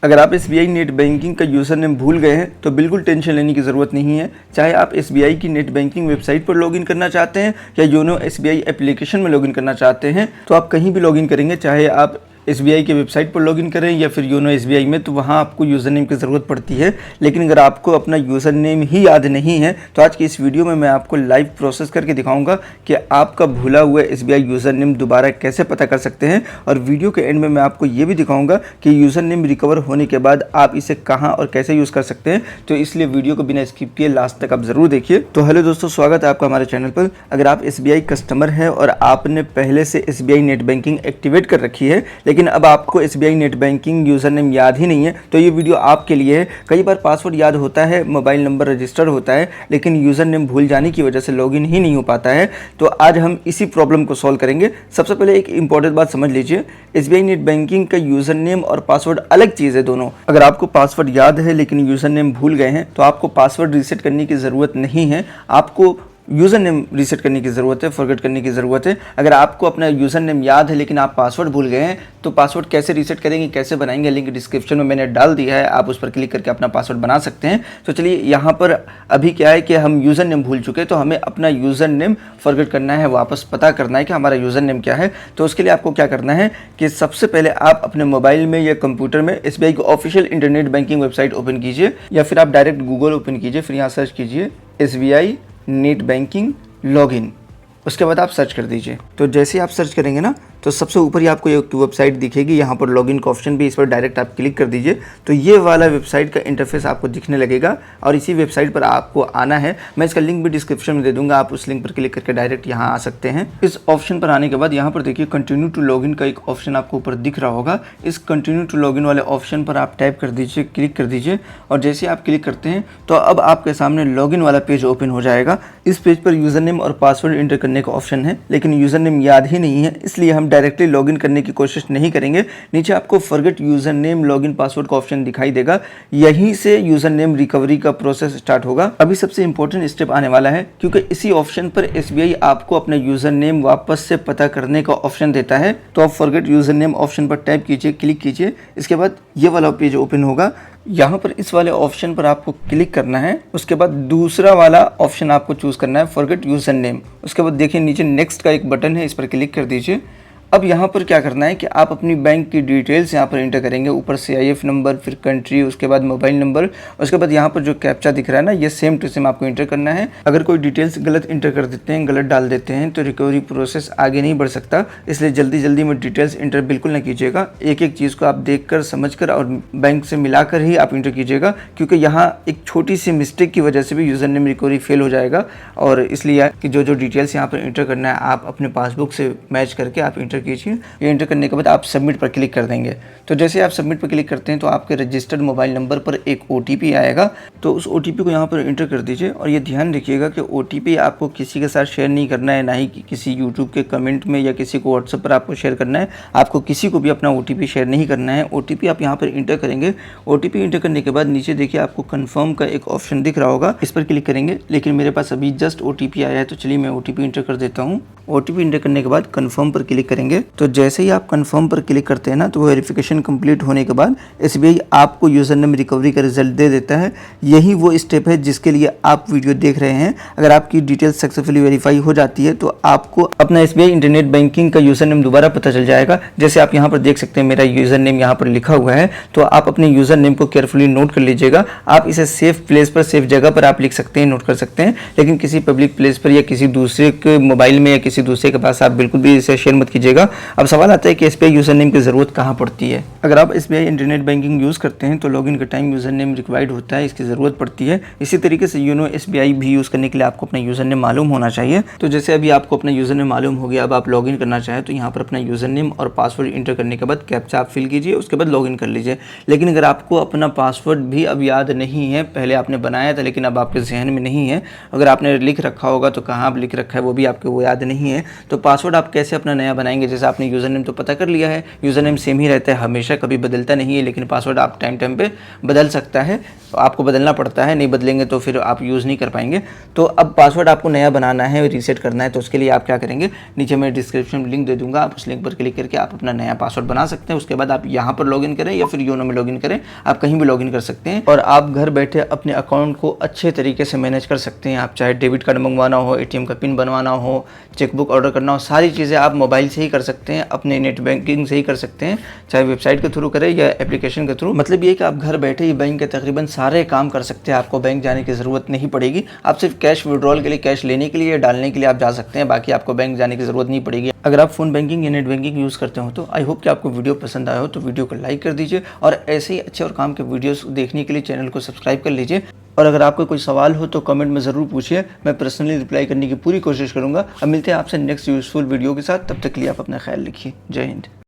अगर आप SBI net banking का यूज़र नेम भूल गए हैं तो बिल्कुल टेंशन लेने की ज़रूरत नहीं है। चाहे आप एसबीआई की नेट बैंकिंग वेबसाइट पर लॉगिन करना चाहते हैं या योनो एसबीआई एप्लीकेशन में लॉगिन करना चाहते हैं, तो आप कहीं भी लॉगिन करेंगे, चाहे आप एसबीआई की वेबसाइट पर लॉगिन करें या फिर योनो एसबीआई में, तो वहाँ आपको यूज़र नेम की ज़रूरत पड़ती है। लेकिन अगर आपको अपना यूज़र नेम ही याद नहीं है तो आज की इस वीडियो में मैं आपको लाइव प्रोसेस करके दिखाऊंगा कि आपका भूला हुआ एसबीआई यूज़र नेम दोबारा कैसे पता कर सकते हैं। और वीडियो के एंड में मैं आपको ये भी दिखाऊंगा कि यूज़र नेम रिकवर होने के बाद आप इसे कहाँ और कैसे यूज़ कर सकते हैं। तो इसलिए वीडियो को बिना स्किप किए लास्ट तक आप ज़रूर देखिए। तो हेलो दोस्तों, स्वागत है आपका हमारे चैनल पर। अगर आप एसबीआई कस्टमर हैं और आपने पहले से एसबीआई नेट बैंकिंग एक्टिवेट कर रखी है, लेकिन अब आपको SBI net banking user name याद ही नहीं है, तो ये वीडियो आपके लिए है। कई बार पासवर्ड याद होता है, मोबाइल नंबर रजिस्टर होता है, लेकिन यूज़र नेम भूल जाने की वजह से लॉगिन ही नहीं हो पाता है। तो आज हम इसी प्रॉब्लम को सॉल्व करेंगे। सबसे पहले एक इंपॉर्टेंट बात समझ लीजिए, एसबीआई नेट बैंकिंग का यूज़र नेम और पासवर्ड अलग चीज़ है दोनों। अगर आपको पासवर्ड याद है लेकिन यूज़र नेम भूल गए हैं तो आपको पासवर्ड रीसेट करने की ज़रूरत नहीं है, आपको यूज़र नेम रीसेट करने की ज़रूरत है, फॉरगेट करने की ज़रूरत है। अगर आपको अपना यूज़र नेम याद है लेकिन आप पासवर्ड भूल गए हैं तो पासवर्ड कैसे रीसेट करेंगे, कैसे बनाएंगे, लिंक डिस्क्रिप्शन में मैंने डाल दिया है, आप उस पर क्लिक करके अपना पासवर्ड बना सकते हैं। तो चलिए, यहाँ पर अभी क्या है कि हम यूज़र नेम भूल चुके हैं, तो हमें अपना यूज़र नेम फॉरगेट करना है, वापस पता करना है कि हमारा यूज़र नेम क्या है। तो उसके लिए आपको क्या करना है कि सबसे पहले आप अपने मोबाइल में या कंप्यूटर में एसबीआई की official internet banking website open कीजिए या फिर आप डायरेक्ट गूगल ओपन कीजिए, फिर यहाँ सर्च कीजिए एसबीआई नेट बैंकिंग लॉगिन। उसके बाद आप सर्च कर दीजिए। तो जैसे ही आप सर्च करेंगे ना, तो सबसे ऊपर ही आपको एक वेबसाइट दिखेगी, यहाँ पर लॉगिन का ऑप्शन भी, इस पर डायरेक्ट आप क्लिक कर दीजिए। तो ये वाला वेबसाइट का इंटरफेस आपको दिखने लगेगा और इसी वेबसाइट पर आपको आना है। मैं इसका लिंक भी डिस्क्रिप्शन में दे दूंगा, आप उस लिंक पर क्लिक करके डायरेक्ट यहाँ आ सकते हैं। इस ऑप्शन पर आने के बाद यहाँ पर देखिए कंटिन्यू टू लॉगिन का एक ऑप्शन आपको ऊपर दिख रहा होगा। इस कंटिन्यू टू लॉगिन वाले ऑप्शन पर आप टाइप कर दीजिए, क्लिक कर दीजिए। और जैसे आप क्लिक करते हैं तो अब आपके सामने लॉगिन वाला पेज ओपन हो जाएगा। इस पेज पर यूज़र नेम और पासवर्ड एंटर करने का ऑप्शन है, लेकिन यूज़र नेम याद ही नहीं है, इसलिए हम डायरेक्टली लॉगिन करने की कोशिश नहीं करेंगे। नीचे आपको forget user name login password का ऑप्शन दिखाई देगा, यहीं से यूजर नेम रिकवरी का प्रोसेस स्टार्ट होगा। अभी सबसे इंपॉर्टेंट स्टेप आने वाला है, क्योंकि इसी ऑप्शन पर एसबीआई आपको अपना यूजर नेम वापस से पता करने का ऑप्शन देता है। तो आप फॉरगेट यूजर नेम ऑप्शन पर टाइप कीजिए, क्लिक कीजिए। इसके बाद ये वाला पेज ओपन होगा। यहाँ पर इस वाले ऑप्शन पर आपको क्लिक करना है। उसके बाद दूसरा वाला ऑप्शन आपको चूज करना है, फॉरगेट यूजर नेम। उसके बाद देखिए नीचे नेक्स्ट का एक बटन है, इस पर क्लिक कर दीजिए। अब यहाँ पर क्या करना है कि आप अपनी बैंक की डिटेल्स यहाँ पर इंटर करेंगे, ऊपर से आईएफ नंबर, फिर कंट्री, उसके बाद मोबाइल नंबर, उसके बाद यहाँ पर जो कैप्चा दिख रहा है ना, ये सेम टू सेम आपको इंटर करना है। अगर कोई डिटेल्स गलत इंटर कर देते हैं, गलत डाल देते हैं, तो रिकवरी प्रोसेस आगे नहीं बढ़ सकता। इसलिए जल्दी जल्दी में डिटेल्स इंटर बिल्कुल ना कीजिएगा। एक एक चीज़ को आप देखकर, समझकर और बैंक से मिलाकर ही आप इंटर कीजिएगा, क्योंकि यहाँ एक छोटी सी मिस्टेक की वजह से भी यूज़र नेम रिकवरी फेल हो जाएगा। और इसलिए कि जो डिटेल्स यहाँ पर इंटर करना है आप अपने पासबुक से मैच करके आप इंटर कीजिए। ये एंटर करने के बाद आप सबमिट पर क्लिक कर देंगे। तो जैसे आप सबमिट पर क्लिक करते हैं तो आपके रजिस्टर्ड मोबाइल नंबर पर एक ओटीपी आएगा। तो उस ओटीपी को यहाँ पर एंटर कर दीजिए। और ये ध्यान रखिएगा कि ओटीपी आपको किसी के साथ शेयर नहीं करना है, ना ही किसी यूट्यूब के कमेंट में या किसी को व्हाट्सएप पर आपको शेयर करना है। आपको किसी को भी अपना ओटीपी शेयर नहीं करना है। ओटीपी आप यहाँ पर इंटर करेंगे। ओटीपी इंटर करने के बाद नीचे देखिए आपको कन्फर्म का एक ऑप्शन दिख रहा होगा, इस पर क्लिक करेंगे। लेकिन मेरे पास अभी जस्ट ओटीपी आया है, तो चलिए मैं ओटीपी इंटर कर देता हूँ। ओटीपी इंटर करने के बाद कन्फर्म पर क्लिक करेंगे। तो जैसे ही आप कंफर्म पर क्लिक करते हैं ना, तो वेरिफिकेशन कंप्लीट होने के बाद एसबीआई आपको यूजर नेम रिकवरी का रिजल्ट दे देता है। यही वो स्टेप है जिसके लिए आप वीडियो देख रहे हैं। अगर आपकी डिटेल सक्सेसफुली वेरीफाई हो जाती है तो आपको अपना एसबीआई इंटरनेट बैंकिंग का यूजर नेम दोबारा पता चल जाएगा। जैसे आप यहाँ पर देख सकते हैं, मेरा यूजर नेम यहाँ पर लिखा हुआ है। तो आप अपने यूजर नेम को केयरफुली नोट कर लीजिएगा। आप इसे सेफ प्लेस पर, सेफ जगह पर आप लिख सकते हैं, नोट कर सकते हैं, लेकिन किसी पब्लिक प्लेस पर या किसी दूसरे के मोबाइल में या किसी दूसरे के पास आप बिल्कुल भी इसे शेयर मत कीजिएगा। अब सवाल आता है कि एसबीआई यूजर नेम की ज़रूरत कहाँ पड़ती है। अगर आप एसबीआई इंटरनेट बैंकिंग यूज़ करते हैं तो लॉगिन के टाइम यूज़र नेम रिक्वायर्ड होता है, इसकी ज़रूरत पड़ती है। इसी तरीके से योनो एसबीआई भी यूज़ करने के लिए आपको अपना यूज़र नेम मालूम होना चाहिए। तो जैसे अभी आपको अपना यूज़र नेम मालूम हो गया, अब आप लॉगिन करना चाहें तो यहाँ पर अपना यूज़र नेम और पासवर्ड इंटर करने के बाद कैप्चा आप फिल कीजिए, उसके बाद लॉगिन कर लीजिए। लेकिन अगर आपको अपना पासवर्ड भी अब याद नहीं है, पहले आपने बनाया था लेकिन अब आपके जहन में नहीं है, अगर आपने लिख रखा होगा तो कहाँ आप लिख रखा है वो भी आपको वो याद नहीं है, तो पासवर्ड आप कैसे अपना नया बनाएंगे जैसे आपने यूज़र नेम तो पता कर लिया है, यूज़र नेम सेम ही रहता है हमेशा, कभी बदलता नहीं है, लेकिन पासवर्ड आप टाइम टाइम पे बदल सकता है, आपको बदलना पड़ता है, नहीं बदलेंगे तो फिर आप यूज़ नहीं कर पाएंगे। तो अब पासवर्ड आपको नया बनाना है, रीसेट करना है, तो उसके लिए आप क्या करेंगे, नीचे मैं डिस्क्रिप्शन में लिंक दे दूंगा, आप उस लिंक पर क्लिक करके आप अपना नया पासवर्ड बना सकते हैं। उसके बाद आप यहाँ पर लॉगिन करें या फिर योनो में लॉगिन करें, आप कहीं भी लॉगिन कर सकते हैं और आप घर बैठे अपने अकाउंट को अच्छे तरीके से मैनेज कर सकते हैं। आप चाहे डेबिट कार्ड मंगवाना हो, एटीएम का पिन बनवाना हो, चेकबुक ऑर्डर करना हो, सारी चीज़ें आप मोबाइल से ही कर सकते हैं, अपने नेट बैंकिंग से ही कर सकते हैं, चाहे वेबसाइट के थ्रू करें या एप्लीकेशन के थ्रू। मतलब ये कि आप घर बैठे ही बैंक के तकरीबन सारे काम कर सकते हैं, आपको बैंक जाने की ज़रूरत नहीं पड़ेगी। आप सिर्फ कैश विड्रॉल के लिए, कैश लेने के लिए या डालने के लिए आप जा सकते हैं, बाकी आपको बैंक जाने की ज़रूरत नहीं पड़ेगी। अगर आप फ़ोन बैंकिंग या नेट बैंकिंग यूज़ करते हो तो आई होप कि आपको वीडियो पसंद आया हो, तो वीडियो को लाइक कर दीजिए और ऐसे ही अच्छे और काम के वीडियोस देखने के लिए चैनल को सब्सक्राइब कर लीजिए। और अगर आपको कोई सवाल हो तो कमेंट में ज़रूर पूछिए, मैं पर्सनली रिप्लाई करने की पूरी कोशिश करूँगा। अब मिलते हैं आपसे नेक्स्ट यूज़फुल वीडियो के साथ, तब तक के लिए आप अपना ख्याल रखिए। जय हिंद।